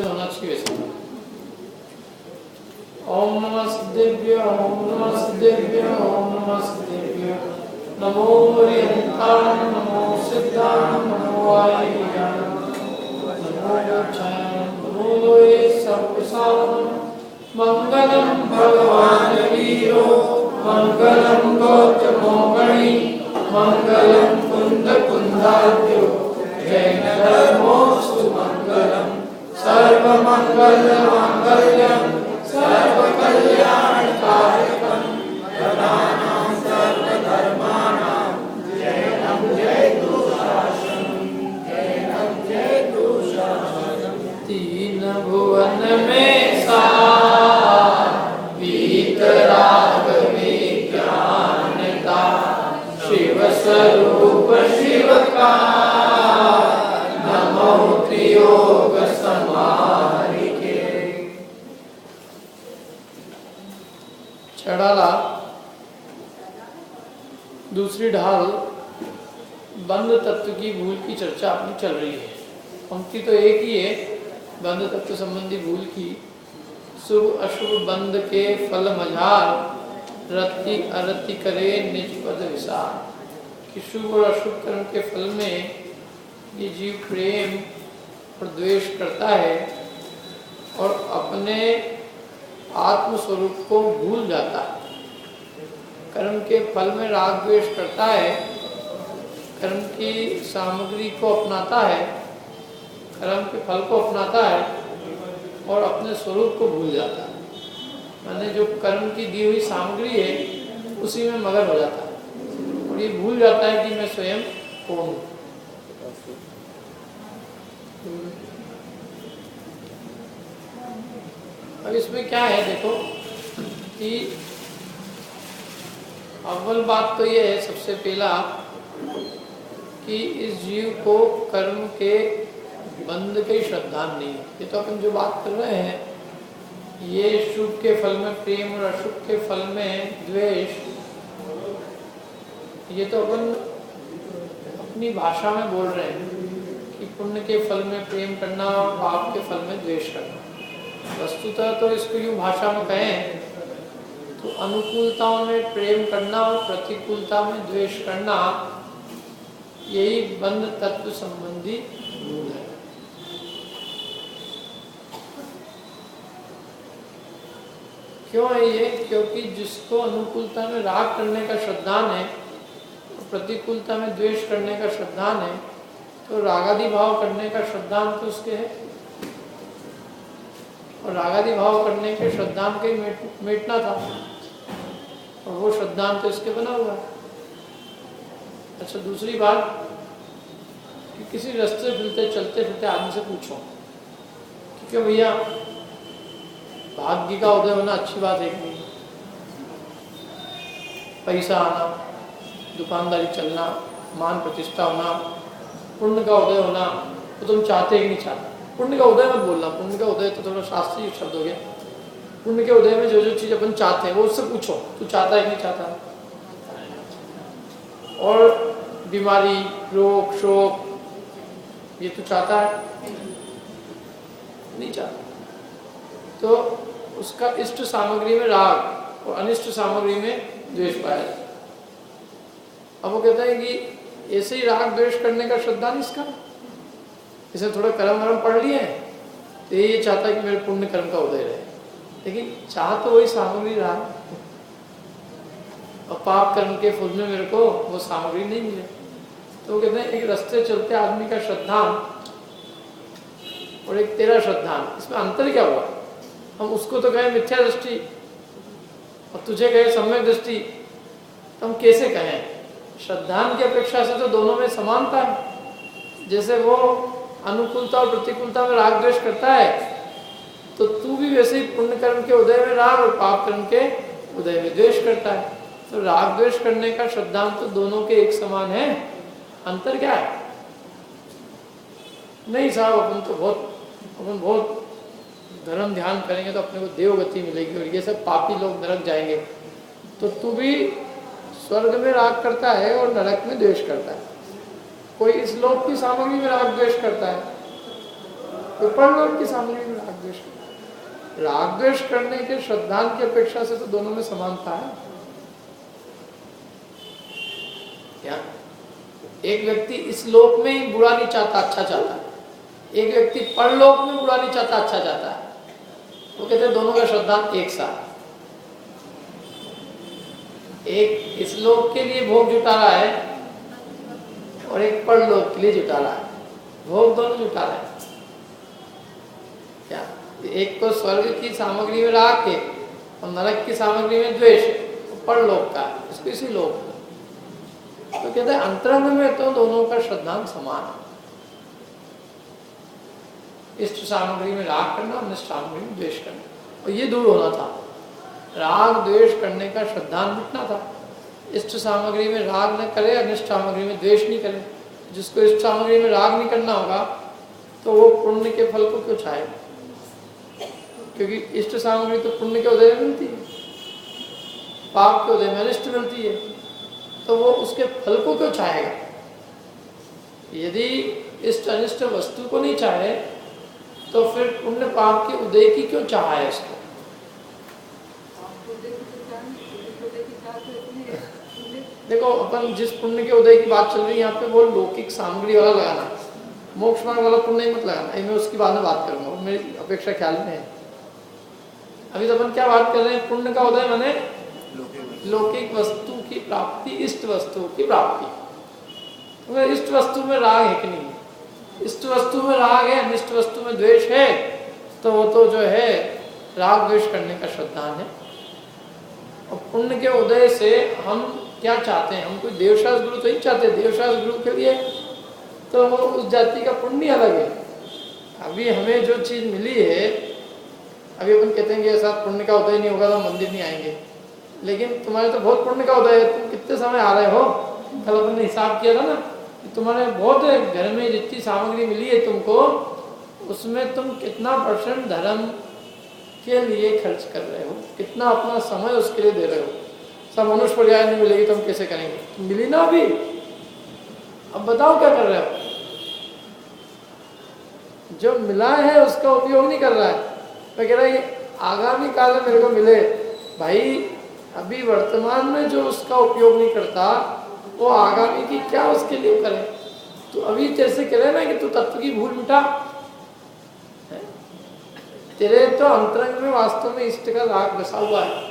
होना चाहिए वैसे। ओम नमस्तेभ्य ओम नमस्तेभ्य ओम नमस्तेभ्य नमो हरिहंताय नमो सिद्धाय नमो वायुयाय नमो गच्छाय नमो लोये सर्वसाधारण मंगलम भगवान वीरो मंगलम गौतमो गणी मंगलम कुंद कुंदाद्यो जैन धर्मोस्तु मंगलम सर्वमंगल मांगल्यम सर्वकल्याणकारकं प्रदानां सर्वधर्माणां जयतु शासनं तीन भुवन में वीतराग विज्ञानता शिव स्वरूप शिव का नमो त्रियोग समारिके। चढ़ाला दूसरी ढाल बंध तत्व की भूल की चर्चा अपनी चल रही है। पंक्ति तो एक ही है, बंध तत्व संबंधी भूल की। शुभ अशुभ बंध के फल मझार रति अरति करे निज पद विसार। कि शुभ और अशुभ कर्म के फल में ये जीव प्रेम और द्वेष करता है और अपने आत्म स्वरूप को भूल जाता है। कर्म के फल में राग द्वेष करता है, कर्म की सामग्री को अपनाता है, कर्म के फल को अपनाता है और अपने स्वरूप को भूल जाता है। माने जो कर्म की दी हुई सामग्री है उसी में मगन हो जाता है और ये भूल जाता है कि मैं स्वयं कौन हूँ। अब इसमें क्या है देखो कि अव्वल बात तो ये है सबसे पहला कि इस जीव को कर्म के बंध के श्रद्धा नहीं है। ये तो अपन जो बात कर रहे हैं ये शुभ के फल में प्रेम और अशुभ के फल में द्वेष, ये तो अपन अपनी भाषा में बोल रहे हैं कि पुण्य के फल में प्रेम करना और पाप के फल में द्वेष करना। वस्तुतः तो इसको यूँ भाषा में कहें तो अनुकूलताओं में प्रेम करना और प्रतिकूलता में द्वेष करना, यही बंध तत्व संबंधी भूल है। क्यों है ये? क्योंकि जिसको अनुकूलता में राग करने का श्रद्धान है और प्रतिकूलता में द्वेष करने का श्रद्धान है, तो रागादि भाव करने का श्रद्धान तो उसके है और रागादि भाव करने के श्रद्धान के मेटना था और वो श्रद्धान तो इसके बना हुआ है। अच्छा, दूसरी बात कि किसी रास्ते फिरते चलते फिरते आदमी से पूछो कि क्या भैया भाग्य का उदय होना अच्छी बात है कि नहीं? पैसा आना, दुकानदारी चलना, मान प्रतिष्ठा होना, पुण्य का उदय होना, तो तुम चाहते कि नहीं चाहते? पुण्य का उदय मत बोलना, पुण्य का उदय तो थोड़ा शास्त्रीय शब्द हो गया। पुण्य के उदय में जो जो चीज़ अपन चाहते हैं वो उससे पूछो तू चाहता है कि नहीं चाहता। और बीमारी, रोग, शोक, ये तू चाहता है? नहीं चाहता। तो उसका इष्ट सामग्री में राग और अनिष्ट सामग्री में द्वेष पाया जाता है। अब वो कहता है कि ऐसे ही राग द्वेष करने का श्रद्धा नहीं इसका, इसे थोड़ा कर्म वर्म पढ़ लिए तो ये चाहता है कि मेरे पुण्य कर्म का उदय रहे, लेकिन चाह तो वही सामग्री रहा और पाप कर्म के फल में मेरे को वो सामग्री नहीं मिले। तो वो कहते हैं एक रास्ते चलते आदमी का श्रद्धान और एक तेरा श्रद्धान, इसमें अंतर क्या हुआ? हम उसको तो कहें मिथ्या दृष्टि और तुझे कहे सम्यक दृष्टि, तो हम कैसे कहें? श्रद्धान की अपेक्षा से तो दोनों में समानता है। जैसे वो अनुकूलता और प्रतिकूलता में राग द्वेष करता है तो तू भी वैसे ही पुण्य कर्म के उदय में राग और पाप कर्म के उदय में द्वेष करता है। तो राग द्वेष करने का श्रद्धांत तो दोनों के एक समान है, अंतर क्या है? नहीं साहब, अपन बहुत धर्म ध्यान करेंगे तो अपने को देवगति मिलेगी और ये सब पापी लोग नरक जाएंगे। तो तू भी स्वर्ग में राग करता है और नरक में द्वेष करता है। कोई इस लोक की सामग्री में राग द्वेष करता है कोई परलोक की सामग्री में राग द्वेष करता है। राग द्वेष करने के श्रद्धान की अपेक्षा से तो दोनों में समानता है। क्या एक व्यक्ति इस लोक में ही बुरा नहीं चाहता, अच्छा चाहता है, एक व्यक्ति परलोक में बुरा नहीं चाहता, अच्छा चाहता है, वो कहते हैं दोनों का श्रद्धान एक साथ। एक इस लोक के लिए भोग जुटा रहा है और एक परलोक के लिए जुटा रहा है, भोग दोनों जुटा रहे हैं। क्या एक को स्वर्ग की सामग्री में राग के और नरक की सामग्री में द्वेष, परलोक का, इसको इसी लोक। तो कहते हैं अंतरंग में तो दोनों का श्रद्धांत समान है। इष्ट सामग्री में राग करना, अनिष्ट सामग्री में द्वेष करना, और ये दूर होना था। राग द्वेष करने का श्रद्धांत मिटना था। इष्ट सामग्री में राग न करे, अनिष्ट सामग्री में द्वेष नहीं करे। जिसको इष्ट सामग्री में राग नहीं करना होगा तो वो पुण्य के फल को क्यों चाहेगा? क्योंकि इष्ट सामग्री तो पुण्य के उदय में मिलती है, पाप के उदय में अनिष्ट मिलती है, तो वो उसके फल को क्यों चाहेगा? यदि इष्ट अनिष्ट वस्तु को नहीं चाहे तो फिर पुण्य पाप के उदय की क्यों चाह है इसको? देखो, अपन जिस पुण्य के उदय की बात चल रही है यहाँ पे, वो लौकिक सामग्री वाला लगाना, मोक्ष मार्ग वाला पुण्य ही मत लगाना। मैं उसकी बाद में बात करूंगा, मेरी अपेक्षा ख्याल में है। अभी तो अपन क्या बात कर रहे हैं? पुण्य का उदय माने लौकिक वस्तु की प्राप्ति, इष्ट वस्तु की प्राप्ति। तो इष्ट वस्तु में राग है कि नहीं? इष्ट वस्तु में राग है, अनिष्ट वस्तु में द्वेष है, तो वो तो जो है राग द्वेष करने का श्रद्धान है। और पुण्य के उदय से हम क्या चाहते हैं? हम कोई देवशास्त्र गुरु तो नहीं चाहते। देवशास्त्र गुरु के लिए तो उस जाति का पुण्य अलग है। अभी हमें जो चीज़ मिली है, अभी अपन कहते हैं कि ऐसा पुण्य का उदय नहीं होगा तो मंदिर नहीं आएंगे, लेकिन तुम्हारे तो बहुत पुण्य का उदय है। तुम कितने समय आ रहे हो? कल अपन ने हिसाब किया था ना, तुम्हारे बहुत घर में जितनी सामग्री मिली है तुमको, उसमें तुम कितना % धर्म के लिए खर्च कर रहे हो, कितना अपना समय उसके लिए दे रहे हो। सब मनुष्य पर्याय नहीं मिलेगी तो हम कैसे करेंगे? मिली ना अभी, अब बताओ क्या कर रहे हो? जो मिला है उसका उपयोग नहीं कर रहा है। मैं कह रहा है आगामी काल में मेरे को मिले भाई, अभी वर्तमान में जो उसका उपयोग नहीं करता वो आगामी की क्या उसके लिए करे? तो अभी जैसे कह रहे ना कि तू तत्व की भूल मिटा, तेरे तो अंतरंग में वास्तव में इष्ट का राग बसा हुआ है।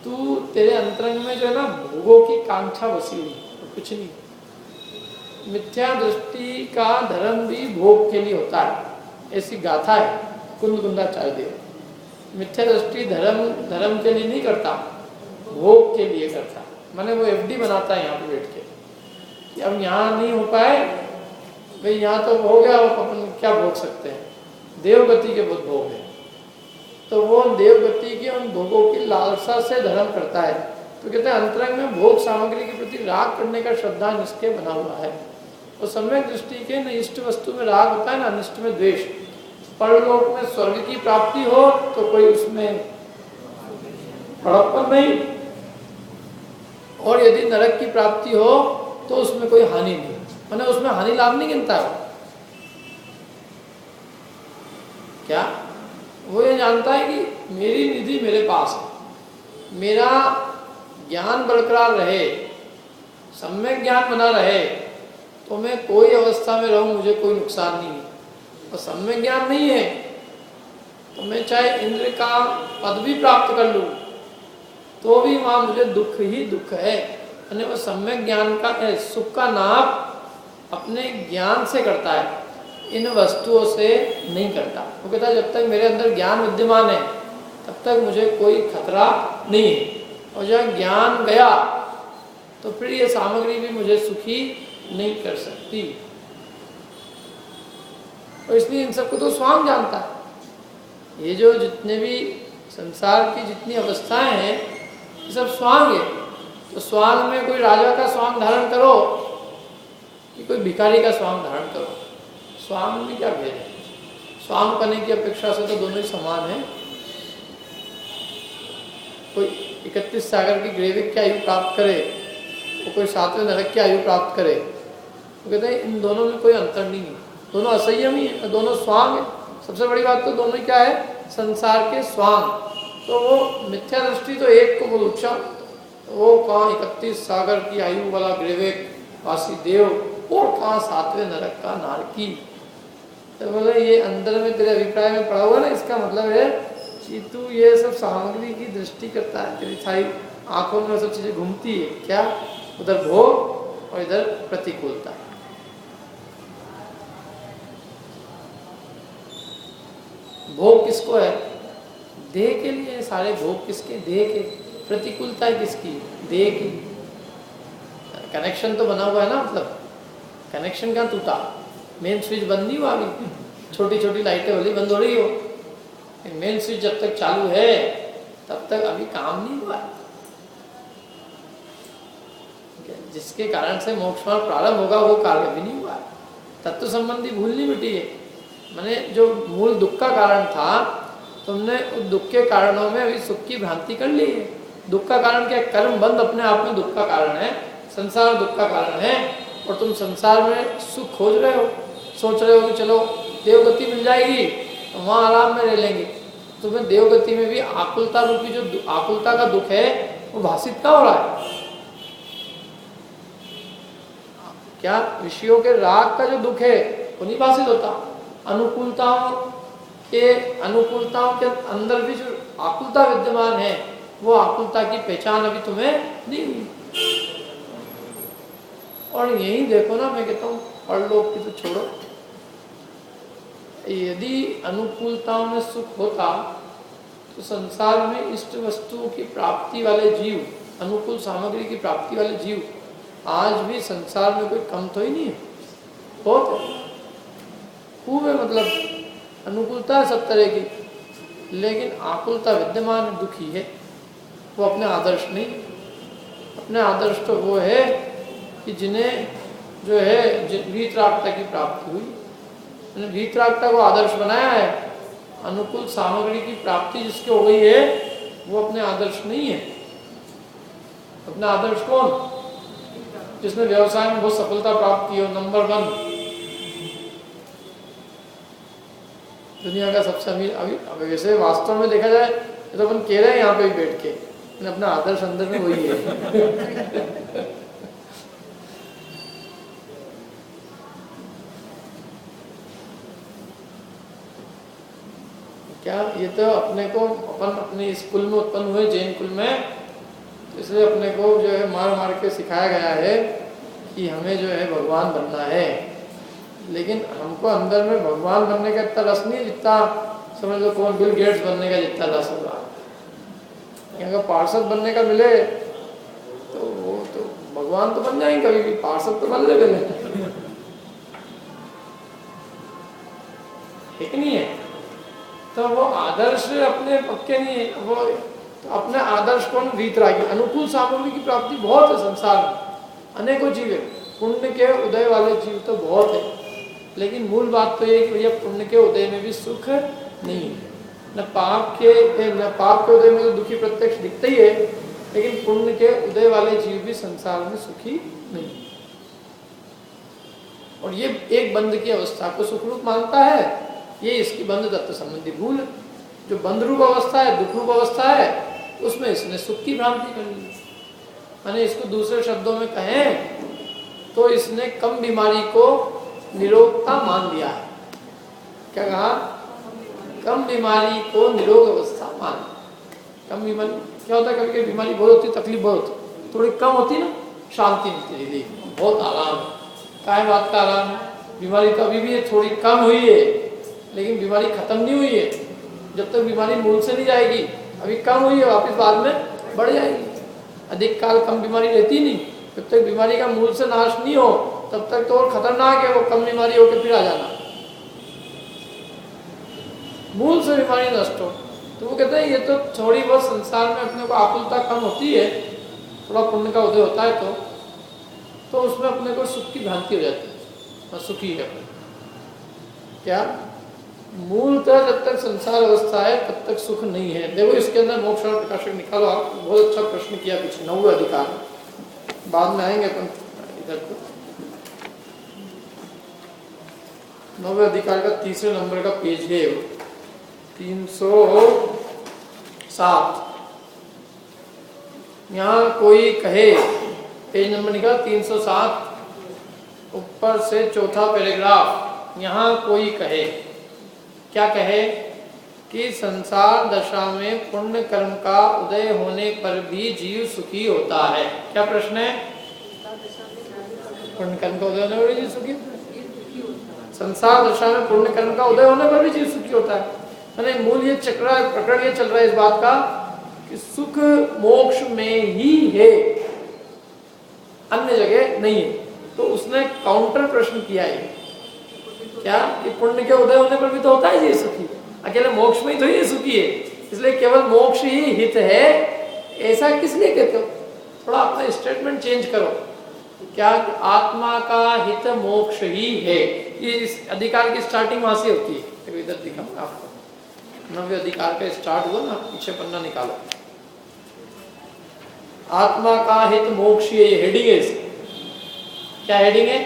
तू तेरे अंतरंग में जो है ना भोगों की कांक्षा बसी हुई, तो कुछ नहीं। मिथ्या दृष्टि का धर्म भी भोग के लिए होता है, ऐसी गाथा है कुंदकुंदाचार्य देव। मिथ्या दृष्टि धर्म के लिए नहीं करता, भोग के लिए करता। माने वो FD बनाता है यहाँ पे बैठ के कि अब यहाँ नहीं हो पाए भाई, यहाँ तो हो गया, अपन क्या भोग सकते हैं? देवगति के बहुत भोग है, तो वो देवगति के उन भोगों की लालसा से धर्म करता है। तो कहते हैं अंतरंग में भोग सामग्री के प्रति राग करने का श्रद्धा इसके बना हुआ है। और सम्यक दृष्टि के न इष्ट वस्तु में राग होता है, ना अनिष्ट में द्वेष। परलोक में स्वर्ग की प्राप्ति हो तो कोई उसमें बड़प्पन नहीं, और यदि नरक की प्राप्ति हो तो उसमें कोई हानि नहीं, मैंने उसमें हानि लाभ नहीं गिनता है। क्या वो ये जानता है कि मेरी निधि मेरे पास है, मेरा ज्ञान बरकरार रहे, सम्यक ज्ञान बना रहे, तो मैं कोई अवस्था में रहूं मुझे कोई नुकसान नहीं है। और सम्यक ज्ञान नहीं है तो मैं चाहे इंद्र का पद भी प्राप्त कर लूं तो भी वहां मुझे दुख ही दुख है। यानी वो सम्यक ज्ञान का सुख का नाप अपने ज्ञान से करता है, इन वस्तुओं से नहीं करता। वो कहता है जब तक मेरे अंदर ज्ञान विद्यमान है तब तक मुझे कोई खतरा नहीं है, और जब ज्ञान गया तो फिर ये सामग्री भी मुझे सुखी नहीं कर सकती। और इसलिए इन सबको तो स्वांग जानता है। ये जो जितने भी संसार की जितनी अवस्थाएं हैं ये सब स्वांग है। तो स्वांग में कोई राजा का स्वांग धारण करो कि कोई भिखारी का स्वांग धारण करो, स्वांग में क्या भेद है? स्वांग करने की अपेक्षा से तो दोनों ही समान है। कोई 31 सागर की ग्रेविक की आयु प्राप्त करे, वो कोई 7वें नरक की आयु प्राप्त करे, वो कहते हैं इन दोनों में कोई अंतर नहीं है, दोनों असंयमी है, दोनों स्वांग है, सबसे बड़ी बात तो दोनों ही क्या है, संसार के स्वांग। तो वो मिथ्या दृष्टि तो एक को बोल उच्चा, वो कहाँ 31 सागर की आयु वाला ग्रीवेक वासी देव, और कहाँ 7वें नरक का नारकी। तो बोले ये अंदर में तेरे अभिप्राय में पड़ा हुआ ना, इसका मतलब है कि तू ये सब सामग्री की दृष्टि करता है, तेरी सारी आंखों में सब चीजें घूमती है क्या, उधर भोग और इधर प्रतिकूलता। भोग किसको है, देह के लिए सारे भोग, किसके, देह के। प्रतिकूलता किसकी, देह की। कनेक्शन तो बना हुआ है ना, मतलब कनेक्शन कहाँ टूटा, मेन स्विच बंद नहीं हुआ अभी, छोटी छोटी लाइटें वाली बंद हो रही हो, मेन स्विच जब तक चालू है तब तक अभी काम नहीं हुआ। जिसके कारण से मोक्ष मार्ग प्रारंभ होगा वो कार्य भी नहीं हुआ। तत्व संबंधी भूल नहीं मिटी है, माने जो मूल दुख का कारण था, तुमने उस दुख के कारणों में अभी सुख की भ्रांति कर ली है। दुख का कारण क्या, कर्म बंद अपने आप में दुख का कारण है, संसार दुख का कारण है, और तुम संसार में सुख खोज रहे हो, सोच रहे हो कि चलो देवगति मिल जाएगी तो वहाँ आराम में रह लेंगे। तुम्हें देवगति में भी आकुलता रूपी जो आकुलता का दुख है वो भाषित क्या हो रहा है, क्या विषयों के राग का जो दुख है वो नहीं भाषित होता। अनुकूलताओं के अंदर भी जो आकुलता विद्यमान है, वो आकुलता की पहचान अभी तुम्हें नहीं हुई। और यही देखो ना, मैं कहता हूँ परलोक की तो छोड़ो, यदि अनुकूलताओं में सुख होता तो संसार में इष्ट वस्तुओं की प्राप्ति वाले जीव, अनुकूल सामग्री की प्राप्ति वाले जीव आज भी संसार में कोई कम तो ही नहीं है, बहुत खूब है। मतलब अनुकूलता है सब तरह की, लेकिन आकुलता विद्यमान है, दुखी है। वो अपने आदर्श नहीं, अपने आदर्श तो वो है कि जिन्हें जो है वीतरागता की प्राप्ति हुई, मैंने वीतरागता को आदर्श बनाया है। अनुकूल सामग्री की प्राप्ति जिसके हो गई है वो अपने आदर्श नहीं है। अपना आदर्श कौन, जिसने व्यवसाय में बहुत सफलता प्राप्त की हो, नंबर 1 दुनिया का सबसे अमीर। अभी वैसे वास्तव में देखा जाए तो अपन कह रहे हैं यहाँ पे भी बैठ के, अपना आदर्श अंदर में वही है। क्या ये तो अपने को, अपन अपने स्कूल में उत्पन्न हुए जैन कुल में, तो इसलिए अपने को जो है मार मार के सिखाया गया है कि हमें जो है भगवान बनना है। लेकिन हमको अंदर में भगवान बनने का इतना रस नहीं, जितना समझ लो कौन बिल गेट्स बनने का जितना रस होगा। अगर पार्षद बनने का मिले तो वो तो भगवान तो बन जाएंगे कभी भी, पार्षद तो बन ले ठीक नहीं है। तो वो आदर्श अपने पक्के नहीं है। वो तो अपने आदर्श कौन, वीतरागी। अनुकूल सामग्री की प्राप्ति बहुत है संसार में, अनेकों जीव है, पुण्य के उदय वाले जीव तो बहुत है। लेकिन मूल बात तो ये कि भैया पुण्य के उदय में भी सुख नहीं है, न पाप के उदय में तो दुखी प्रत्यक्ष दिखता ही है, लेकिन पुण्य के उदय वाले जीव भी संसार में सुखी नहीं। और ये एक बंध की अवस्था को सुखरूप मानता है, ये इसकी बंध तत्व संबंधी भूल है। जो बंध रूप अवस्था है, दुख रूप अवस्था है, उसमें इसने सुख की भ्रांति कर ली। मैंने इसको दूसरे शब्दों में कहें तो इसने कम बीमारी को निरोगता मान लिया है। क्या कहा, कम बीमारी को निरोग अवस्था मान। कम बीमारी क्या होता है, कभी कभी बीमारी बहुत होती, तकलीफ बहुत होती, थोड़ी कम होती ना, शांति मिलती है, बहुत आराम है। काय बात का आराम है, बीमारी तो अभी भी है, थोड़ी कम हुई है, लेकिन बीमारी खत्म नहीं हुई है। जब तक बीमारी मूल से नहीं जाएगी, अभी कम हुई है, वापस बाद में बढ़ जाएगी। अधिक काल कम बीमारी रहती नहीं, जब तक बीमारी का मूल से नाश नहीं हो तब तक तो और खतरनाक है वो कम बीमारी होकर फिर आ जाना। मूल से बीमारी नष्ट हो तो वो कहते हैं ये तो थोड़ी बहुत संसार में अपने को आकुलता कम होती है, थोड़ा पुण्य का उदय होता है तो उसमें अपने को सुख की भ्रांति हो जाती है, सुखी है। क्या मूलतः जब तक संसार अवस्था है तब तक सुख नहीं है। देखो इसके अंदर मोक्ष और प्रकाशक निकालो आप, बहुत अच्छा प्रश्न किया पीछे 9वें अधिकार, बाद में आएंगे अपन इधर को। नौवे अधिकार का तीसरे नंबर का पेज है 307। यहाँ कोई कहे, पेज नंबर निकाल 307, ऊपर से चौथा पैराग्राफ। यहाँ कोई कहे, क्या कहे कि संसार दशा में पुण्य कर्म का उदय होने पर भी जीव सुखी होता है। क्या प्रश्न है? पुण्य कर्म का उदय होने पर भी जीव सुखी होता है? संसार दशा में पुण्य कर्म का उदय होने पर भी जीव सुखी होता है। मैंने मूल ये चक्र प्रकरण ये चल रहा है इस बात का कि सुख मोक्ष में ही है, अन्य जगह नहीं है। तो उसने काउंटर प्रश्न किया है, क्या कि पुण्य के उदय होने पर भी तो होता है जीव सुखी, अकेले मोक्ष में ही तो ही सुखी है, इसलिए केवल मोक्ष ही हित है, ऐसा किस लिए कहते हो? थोड़ा अपना स्टेटमेंट चेंज करो। क्या आत्मा का हित मोक्ष ही है? ये इस अधिकार की स्टार्टिंग वहां से होती है। देखो इधर दिखाऊंगा आपको, नव्य अधिकार का स्टार्ट हुआ ना, पीछे पन्ना निकालो। आत्मा का हित मोक्ष, ये हेडिंग है इसकी। क्या हेडिंग है?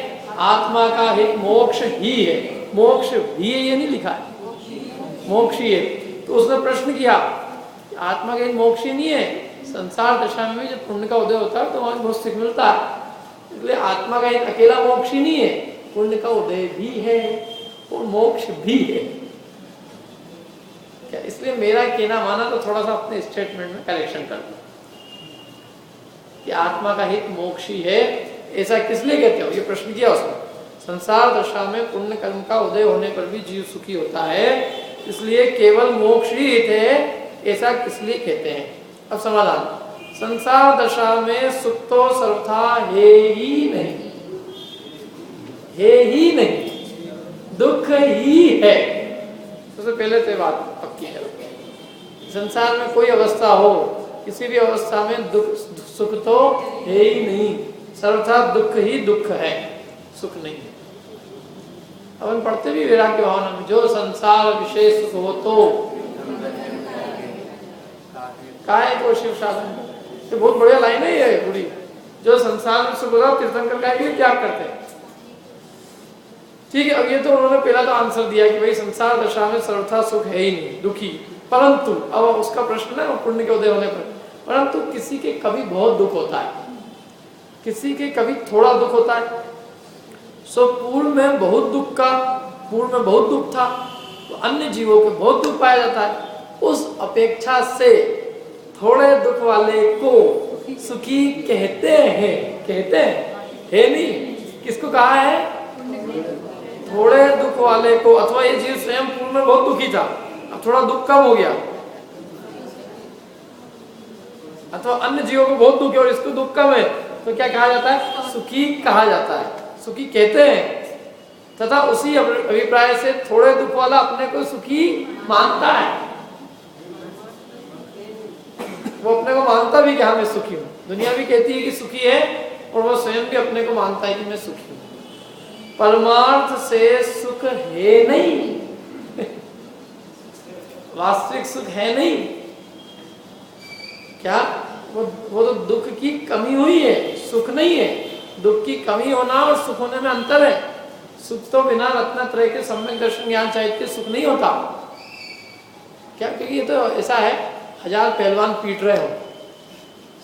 आत्मा का हित मोक्ष ही है। मोक्ष भी है ये नहीं लिखा है, मोक्ष ही है। तो उसने प्रश्न किया, आत्मा का हित मोक्ष ही नहीं है, संसार दशा में भी जब पुण्य का उदय होता है तो वहां बहुत सुख मिलता है, इसलिए आत्मा का हित अकेला मोक्ष ही नहीं है, पुण्य का उदय भी है और मोक्ष भी है। क्या इसलिए मेरा कहना माना तो थोड़ा सा अपने स्टेटमेंट में करेक्शन कर दो कि आत्मा का हित मोक्ष ही है, ऐसा किस लिए कहते हो? ये प्रश्न किया उसने। संसार दशा में पुण्य कर्म का उदय होने पर भी जीव सुखी होता है, इसलिए केवल मोक्ष ही हित है, ऐसा किस लिए कहते हैं? अब समाधान, संसार दशा में सुख तो सर्वथा है ही नहीं, है ही नहीं, दुख ही है। सबसे पहले तो बात पक्की है, संसार में कोई अवस्था हो, किसी भी अवस्था में दुख सुख तो है ही नहीं, सर्वथा दुख ही दुख है, सुख नहीं है। अपन पढ़ते भी वैराग्य भावना में, जो संसार विशेष सुख हो तो काय को शिव साधन। ये बहुत बढ़िया लाइन है ये पूरी, जो संसार में सुख होता तीर्थंकर काय के लिए त्याग करते हैं। ठीक है, अब ये तो उन्होंने पहला तो आंसर दिया कि भाई संसार दशा में सर्वथा सुख है ही नहीं, दुखी। परंतु अब उसका प्रश्न है पुण्य के उदय होने पर, परंतु किसी के कभी बहुत दुख होता है, किसी के कभी थोड़ा दुख होता है। सो पूर्व में बहुत दुख का, पूर्व में बहुत दुख था तो अन्य जीवों के बहुत दुख पाया जाता है, उस अपेक्षा से थोड़े दुख वाले को सुखी कहते हैं। कहते हैं, है नहीं, किसको कहा है? थोड़े दुख वाले को। अथवा ये जीव स्वयं पूर्व में बहुत दुखी था, अब थोड़ा दुख कम हो गया, अथवा अन्य जीवों को बहुत दुख है और इसको दुख कम है, तो क्या कहा जाता है? सुखी कहा जाता है, सुखी कहते हैं। तथा उसी अभिप्राय से थोड़े दुख वाला अपने को सुखी मानता है, वो अपने को मानता भी कि हाँ मैं सुखी हूँ। दुनिया भी कहती है कि सुखी है और वो स्वयं भी अपने को मानता है कि मैं सुखी हूँ। परमार्थ से सुख है नहीं, वास्तविक सुख है नहीं। क्या वो तो दुख की कमी हुई है, सुख नहीं है। दुख की कमी होना और सुख होने में अंतर है। सुख तो बिना रत्नत्रय के सम्यक दर्शन ज्ञान चाहिए के सुख नहीं होता। क्या? क्योंकि ये तो ऐसा है, 1000 पहलवान पीट रहे हो,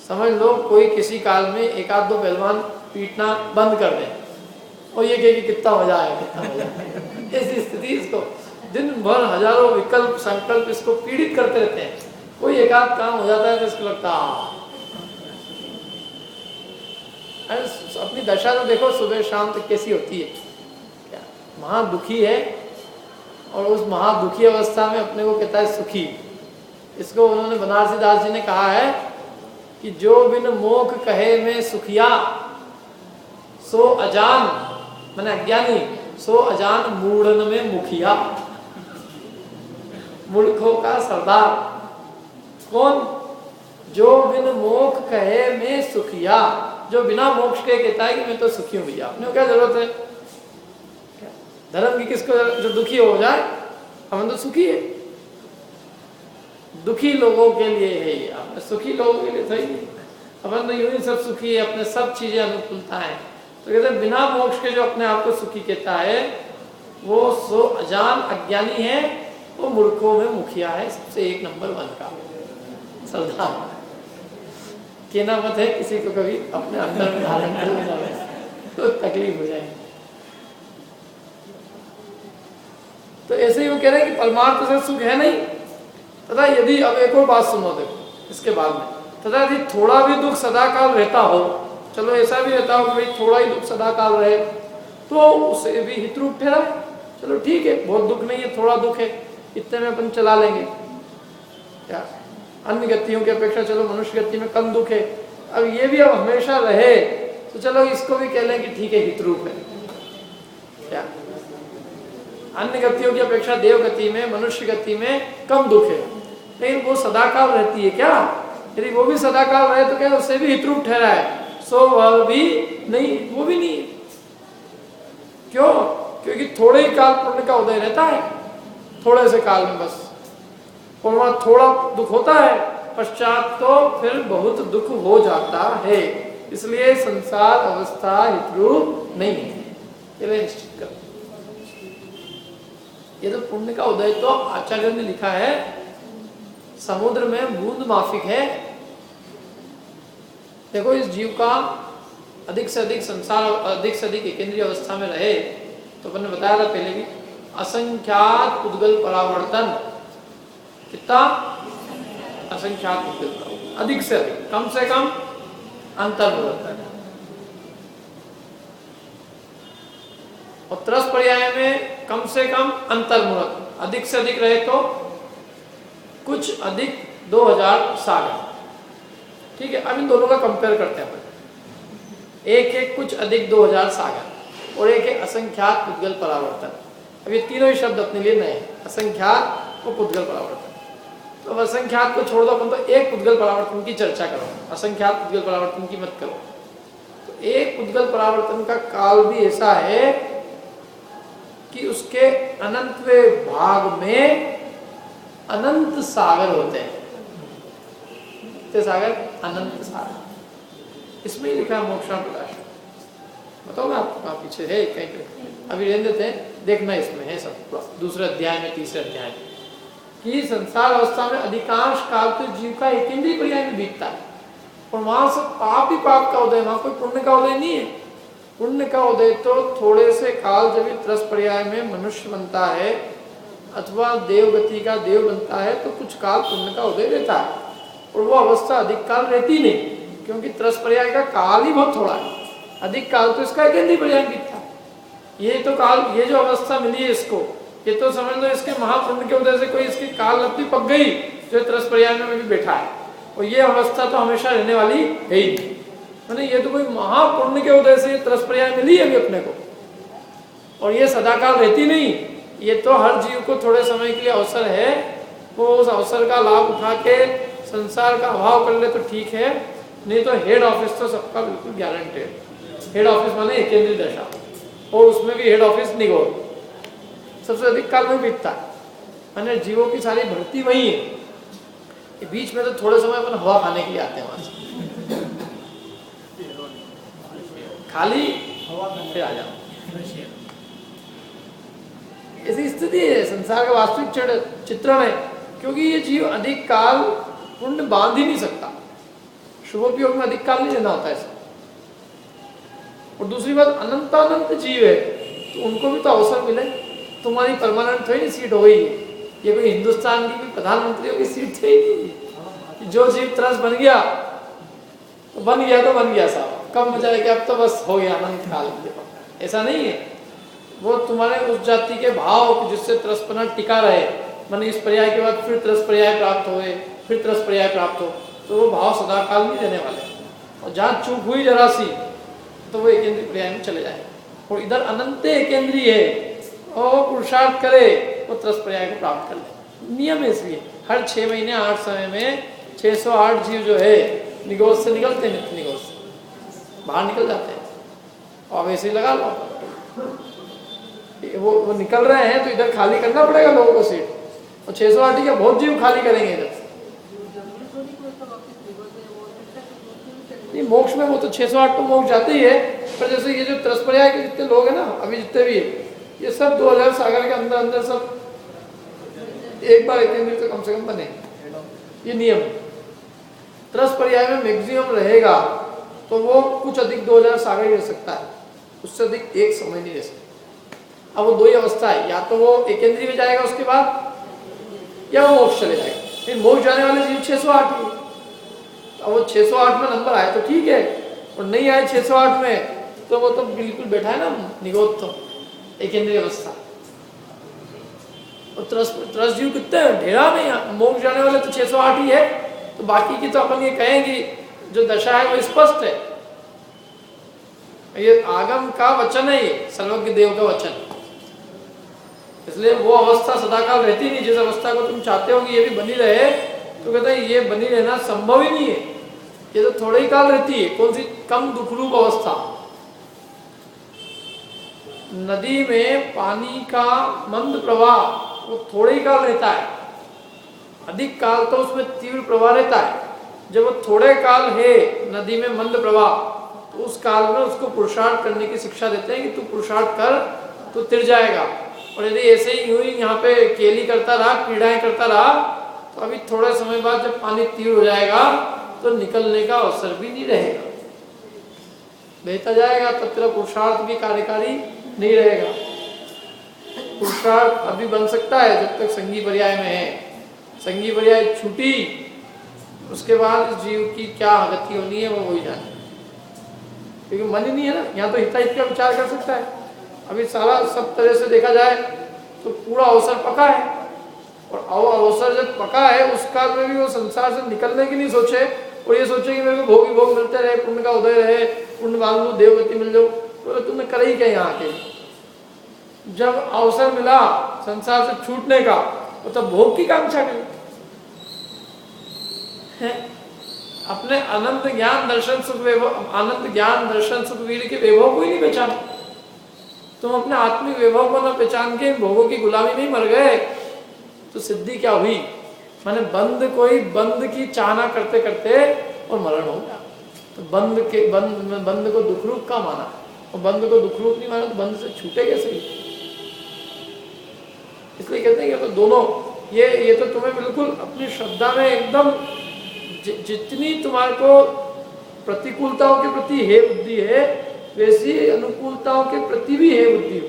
समझ लो कोई किसी काल में एक आध दो पहलवान पीटना बंद कर दे और ये कहे कि कितना मजा आया, कितना मजा आया। ऐसी स्थिति, इसको दिन भर हजारों विकल्प संकल्प इसको पीड़ित करते रहते हैं, कोई एक आध काम हो जाता है तो इसको लगता अपनी दशा तो देखो सुबह शाम तक कैसी होती है। क्या महादुखी है और उस महादुखी अवस्था में अपने को कहता है सुखी। इसको उन्होंने बनारसी दास जी ने कहा है कि जो बिन मोख कहे में सुखिया सो अजान, मैंने अज्ञानी, सो अजान मूढ़न में मुखिया। मूर्खों का सरदार कौन? जो बिन मोख कहे में सुखिया, जो बिना मोक्ष के कहता है कि मैं तो सुखी हूं भैया। अपने को क्या जरूरत है धर्म की? किसको जो दुखी हो जाए, हम तो सुखी है। दुखी लोगों के लिए है ये, अपने सुखी लोगों के लिए सही नहीं। अपन तो यूं ही सब सुखी है, अपने सब चीजें अनुकूलता है। तो कहते हैं बिना मोक्ष के जो अपने आप को सुखी कहता है वो सो अजान अज्ञानी है, वो मूर्खों में मुखिया है, सबसे 1 नंबर 1 का सरदार। कहना मत है किसी को कभी अपने अंदर में धारण कर लेना तो तकलीफ हो जाएगी। तो ऐसे ही वो कह रहे हैं कि परमार्थ से सुख है नहीं। तथा यदि, अब एक और बात सुनो देखो इसके बाद में, तथा यदि थोड़ा भी दुख सदाकाल रहता हो, चलो ऐसा भी रहता हो कि भाई थोड़ा ही दुख सदाकाल रहे तो उसे भी हितरूप ठहराए, चलो ठीक है, बहुत दुख नहीं है, थोड़ा दुख है, इतने में अपन चला लेंगे क्या, अन्य गतियों की अपेक्षा चलो मनुष्य गति में कम दुख है, अब ये भी अब हमेशा रहे तो चलो इसको भी कह लें कि ठीक है, हितरूप है क्या। अन्य गतियों की अपेक्षा देव गति में, मनुष्य गति में कम दुख है, लेकिन वो सदाकाल रहती है क्या, यदि वो भी सदाकाल रहे तो क्या उससे भी हितरूप ठहरा है, सो वह भी नहीं, वो भी नहीं है। क्यों? क्योंकि थोड़े ही काल पुण्य का उदय रहता है, थोड़े से काल में बस, और वहां थोड़ा दुख होता है, पश्चात तो फिर बहुत दुख हो जाता है, इसलिए संसार अवस्था हितरूप नहीं है, ये निश्चित कर। ये तो पुण्य का उदय तो आचार्य ने लिखा है समुद्र में बूंद माफिक है। देखो इस जीव का अधिक से अधिक संसार, अधिक से अधिक एकेंद्रीय अवस्था में रहे तो अपन ने बताया था पहले भी, असंख्यात उद्गल परावर्तन, कितना असंख्यात उद्गल परावर्तन, अधिक से अधिक, कम से कम अंतर्मुलक, और त्रस पर्याय में कम से कम अंतर्मुलक, अधिक से अधिक रहे तो कुछ अधिक 2000 सागर। ठीक है, अब इन दोनों का कंपेयर करते हैं अपन, एक है कुछ अधिक 2000 सागर और एक है असंख्यात उद्गल परावर्तन। अब ये तीनों ही शब्द अपने लिए नए हैं, असंख्यात और उद्गल परावर्तन। तो अब असंख्यात को छोड़ दो, अपन तो एक उद्गल परावर्तन की चर्चा करो, असंख्यात उद्गल परावर्तन की मत करो। तो एक उद्गल परावर्तन का काल भी ऐसा है कि उसके अनंतवें भाग में अनंत सागर होते हैं। कितने सागर? अनंत सागर। इसमें ही लिखा है मोक्षाण प्रकाश, बताओ ना आपको कहाँ पीछे है, कहीं अभी रहने देते हैं, देखना इसमें है सब, दूसरे अध्याय में, तीसरे अध्याय में, कि संसार अवस्था में अधिकांश काल तो जीव का एकेंद्रीय पर्याय में बीतता है, और वहां से पाप ही पाप का उदय, वहां कोई पुण्य का उदय नहीं है। पुण्य का उदय तो थोड़े से काल जब त्रस पर्याय में मनुष्य बनता है अथवा देवगति का देव बनता है तो कुछ काल पुण्य का उदय रहता है, और वो अवस्था अधिक काल रहती नहीं, क्योंकि त्रस पर्याय का काल ही बहुत थोड़ा है, अधिक काल तो इसका एकेंद्रीय पर्याय बीतता है। ये तो काल, ये जो अवस्था मिली है इसको, ये तो समझ लो इसके महापुण्य के उदय से कोई इसकी काल लब्धि पक गई जो त्रस पर्याय में भी बैठा है, और ये अवस्था तो हमेशा रहने वाली है ही नहीं। मैंने ये तो कोई महापुण्य के उदय से त्रस पर्याय मिली है अभी अपने को, और ये सदाकाल रहती नहीं, ये तो हर जीव को थोड़े समय के लिए अवसर है, वो उस अवसर का लाभ उठा के संसार का अभाव कर ले तो ठीक है, नहीं तो हेड ऑफिस तो सबका बिल्कुल गारंटेड। हेड ऑफिस माने एकेंद्रीय दशा, और उसमें भी हेड ऑफिस निगोर सबसे अधिक काल में बीतता है, मैंने जीवों की सारी भर्ती वही है। बीच में तो थोड़े समय अपन हवा खाने के लिए आते हैं, वहां से खाली फिर आ जाओ। ऐसी स्थिति है, संसार का वास्तविक चित्रण है, क्योंकि ये जीव अधिक काल पुण्य बांध ही नहीं सकता, शुभोपयोग में अधिक काल नहीं लेना होता है। और दूसरी बात, अनंत जीव है तो उनको भी तो अवसर मिले। तुम्हारी परमानेंट थोड़ी सीट हो गई है, ये कोई हिंदुस्तान की कोई प्रधानमंत्रियों की सीट थी नहीं, जो जीव त्रस बन गया तो बन गया साहब, कब मजा है कि अब तो बस हो गया अनंत काल, ऐसा नहीं है। वो तुम्हारे उस जाति के भाव जिससे त्रसपना टिका रहे, माने इस पर्याय के बाद फिर त्रस पर्याय प्राप्त हो, फिर त्रस पर्याय प्राप्त हो, तो वो भाव सदाकाल नहीं रहने वाले, और जहाँ चूक हुई जरा सी तो वो एकेंद्रीय पर्याय में चले जाए, और इधर अनंत एकेंद्रीय है, और पुरुषार्थ करे वो त्रस पर्याय को प्राप्त कर ले। नियम है, इसलिए हर 6 महीने 8 समय में 608 जीव जो है निगोज से निकलते हैं, नित्य निगोज से बाहर निकल जाते हैं, और वैसे ही लगा लो, वो निकल रहे हैं तो इधर खाली करना पड़ेगा लोगों को सीट, और 608 के बहुत जीव खाली करेंगे इधर से। नहीं, मोक्ष में वो तो 608 तो मोक्ष जाते ही है, पर जैसे ये जो त्रस पर्याय के जितने लोग हैं ना, अभी जितने भी है, ये सब 2000 सागर के अंदर अंदर सब एक बार एकेंद्रिय तो कम से कम बने, ये नियम। त्रस पर्याय में मैक्सिमम रहेगा तो वो कुछ अधिक 2000 सागर ही रह सकता है, उससे अधिक एक समय नहीं रह सकता। अब वो दो ही अवस्था है, या तो वो एकेंद्रीय में जाएगा उसके बाद, या वो मोक्ष चले जाएगा। लेकिन मोक्ष जाने वाले जीव 608 ही, अब वो 608 में नंबर आए तो ठीक है, और नहीं आए 608 में तो वो तो बिल्कुल बैठा है ना निगोद, तो एकेंद्रीय अवस्था। और त्रस जीव कितने ढेरा में, मोक्ष जाने वाले तो 608 ही है, तो बाकी की तो अपन ये कहें कि जो दशा है वो स्पष्ट है, ये आगम का वचन है, ये सर्वज्ञ देव का वचन। इसलिए वो अवस्था सदाकाल रहती नहीं, जिस अवस्था को तुम चाहते हो कि ये भी बनी रहे, तो कहते हैं ये बनी रहना संभव ही नहीं है, ये तो थोड़े ही काल रहती है। कौन सी? कम दुखरूप अवस्था। नदी में पानी का मंद प्रवाह वो थोड़े ही काल रहता है, अधिक काल तो उसमें तीव्र प्रवाह रहता है। जब वो थोड़े काल है नदी में मंद प्रवाह, तो उस काल में उसको पुरुषार्थ करने की शिक्षा देते हैं कि तू पुरुषार्थ कर तो तिर जाएगा। और यदि ऐसे ही यूं ही यहाँ पे केली करता रहा, पीड़ाएं करता रहा, तो अभी थोड़े समय बाद जब पानी तीव्र हो जाएगा तो निकलने का अवसर भी नहीं रहेगा, बहता जाएगा, तब तेरा पुरुषार्थ भी कार्यकारी नहीं रहेगा। पुरुषार्थ अभी बन सकता है जब तक संगी पर्याय में है, संगी पर्याय छूटी उसके बाद जीव की क्या गति होनी है वो वही जाने, क्योंकि मन ही नहीं है ना। यहाँ तो हिताहित का विचार कर सकता है, अभी सारा सब तरह से देखा जाए तो पूरा अवसर पका है, और अवसर जब पका है उस काल में भी वो संसार से निकलने की नहीं सोचे, और ये सोचे कि मेरे को भोग ही भोग मिलते रहे, पुण्य का उदय रहे, पुण्य मांग लूँ, देवगति मिल जाऊँ, तो तुमने करे ही क्या यहाँ आके? जब अवसर मिला संसार से छूटने का तो तब भोग की कांक्षा करी। अपने अनंत ज्ञान दर्शन सुख वैभव, अनंत ज्ञान दर्शन सुख वीर के वैभव को ही नहीं पहचाना। तुम अपने आत्मिक वैभव को न पहचान के भोगों की गुलामी में मर गए, तो सिद्धि क्या हुई? माने बंद की चाहना करते करते और मरण हो गया। तो बंद को दुखरूप का माना, और बंद को दुखरूप नहीं माना तो बंद से छूटे कैसे? इसलिए कहते हैं कि तो दोनों ये तो तुम्हें बिल्कुल अपनी श्रद्धा में एकदम जितनी तुम्हारे को प्रतिकूलताओं के प्रति है बुद्धि है, वैसी अनुकूलताओं के प्रति भी है बुद्धि,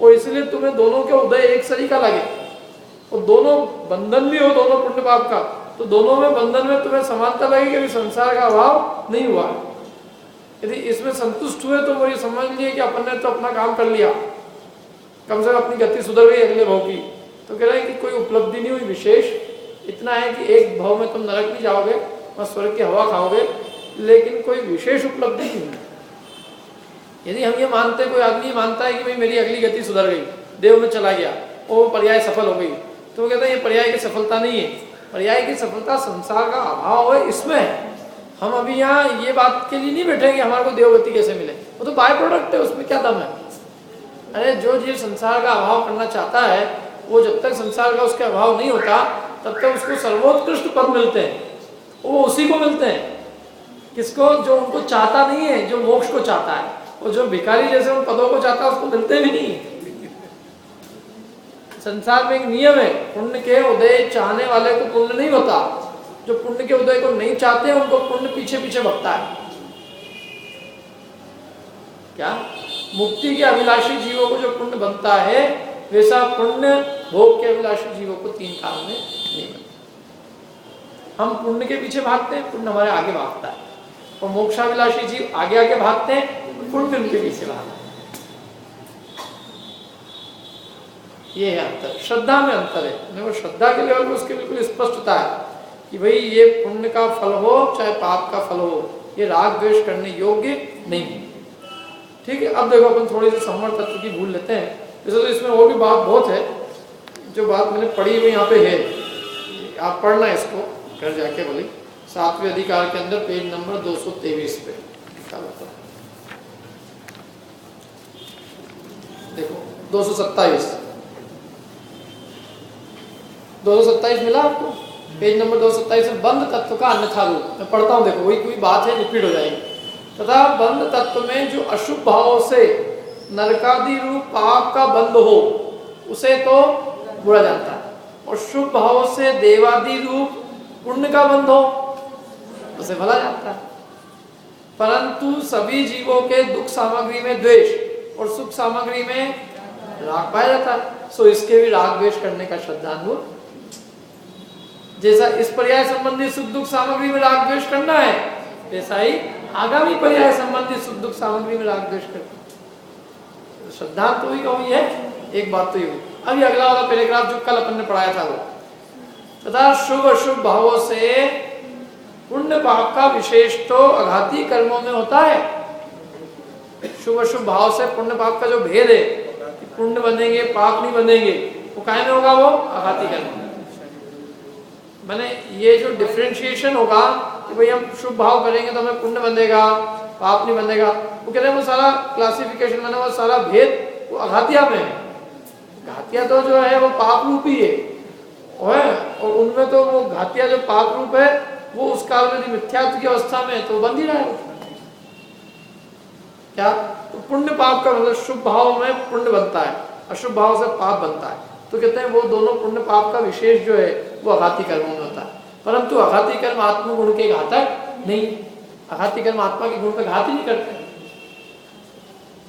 और इसलिए तुम्हें दोनों के उदय एक सरीका लगे, और दोनों बंधन भी हो, दोनों पुण्य पाप का, तो दोनों में बंधन में तुम्हें समानता लगेगी, अभी संसार का अभाव नहीं हुआ। यदि इसमें संतुष्ट हुए तो वो ये समझ लिए कि अपन ने तो अपना काम कर लिया, कम से कम अपनी गति सुधर गई अगले भाव की, तो कह रहे हैं कि कोई उपलब्धि नहीं हुई विशेष, इतना है कि एक भाव में तुम नरक नहीं जाओगे, वहाँ स्वर्ग की हवा खाओगे, लेकिन कोई विशेष उपलब्धि नहीं हुई। यदि हम ये मानते, कोई आदमी मानता है कि भाई मेरी अगली गति सुधर गई, देव में चला गया, वो पर्याय सफल हो गई, तो वो कहते हैं ये पर्याय की सफलता नहीं है। पर्याय की सफलता संसार का अभाव है, इसमें हम अभी यहाँ ये बात के लिए नहीं बैठे कि हमारे को देवगति कैसे मिले, वो तो बाय प्रोडक्ट है, उसमें क्या दम है? अरे जो जीव संसार का अभाव करना चाहता है, वो जब तक संसार का उसके अभाव नहीं होता तब तक उसको सर्वोत्कृष्ट पद मिलते हैं, वो उसी को मिलते हैं। किसको? जो उनको चाहता नहीं है, जो मोक्ष को चाहता है, और जो भिखारी जैसे उन पदों को चाहता है उसको मिलते भी नहीं। संसार में एक नियम है, पुण्य के उदय चाहने वाले को पुण्य नहीं होता, जो पुण्य के उदय को नहीं चाहते उनको पुण्य पीछे पीछे भगता है। क्या? मुक्ति के अभिलाषी जीवों को जो पुण्य बनता है, वैसा पुण्य भोग के अभिलाषी जीवों को तीन काल में नहीं बनता। हम पुण्य के पीछे भागते हैं, पुण्य हमारे आगे भागता है, और मोक्षाभिलाषी जीव आगे आगे भागते हैं, पुण्य उनके पीछे भागता है। ये है अंतर, श्रद्धा में अंतर है। देखो श्रद्धा के लेवल में उसकी बिल्कुल स्पष्टता है कि भाई ये पुण्य का फल हो चाहे पाप का फल हो, ये राग द्वेष करने योग्य नहीं। ठीक है, अब देखो अपन थोड़ी सी संवर तत्व की भूल लेते हैं। जैसे तो इसमें और भी बात बहुत है, जो बात मैंने पढ़ी हुई यहाँ पे है, आप पढ़ना इसको घर जाके बोली, 7वें अधिकार के अंदर पेज नंबर 223 पे लिखा होता है। देखो 227 मिला आपको? पेज नंबर 227 में बंध तत्व का अन्यथा रूप, मैं पढ़ता हूँ, देखो वही कोई बात है, रिपीट हो जाएगी। तथा बंध तत्व में जो अशुभ भावों से नरकादि रूप पाप का बंध हो उसे तो बुरा जानता है, और शुभ भाव से देवादि रूप पुण्य का बंध हो उसे भला जानता है। परंतु सभी जीवों के दुख सामग्री में द्वेष और सुख सामग्री में राग पाया जाता है, सो इसके भी राग द्वेष करने का श्रद्धांगु। जैसा इस पर्याय संबंधी सुख दुख सामग्री में राग द्वेष करना है, वैसा ही आगामी पर्याय संबंधी सुख दुख सामग्री में राग द्वेष करना। श्रद्धांत तो ही कहूँ है, एक बात तो ही हुई। अभी अगला वाला पैराग्राफ जो कल अपन ने पढ़ाया था वो, तथा शुभ अशुभ भावों से पुण्य पाप का विशेष तो आघाती कर्मों में होता है। शुभ अशुभ भाव से पुण्य पाप का जो भेद है, पुण्य बनेंगे पाप नहीं बनेंगे, वो काहे में होगा? वो आघाती कर्म। माने ये जो डिफरेंशिएशन होगा कि भाई हम शुभ भाव करेंगे तो हमें पुण्य बनेगा पाप नहीं बनेगा, वो कहते हैं वो सारा क्लासिफिकेशन माने वो सारा भेद वो आघातिया में है। घातिया तो जो है वो पाप रूप ही है, और उनमें तो वो घातिया जो पाप रूप है वो उस काल में मिथ्यात्व की अवस्था में तो बंद ही रहा है। क्या? तो पुण्य पाप का मतलब शुभ भाव में पुण्य बनता है, अशुभ भाव से पाप बनता है। तो कहते हैं वो दोनों पुण्य पाप का विशेष जो है वो आघाती कर्मों में होता है। परंतु आघाती कर्म आत्मगुण के घातक नहीं, आघाती कर्म आत्मा के गुण पर घात ही नहीं करते।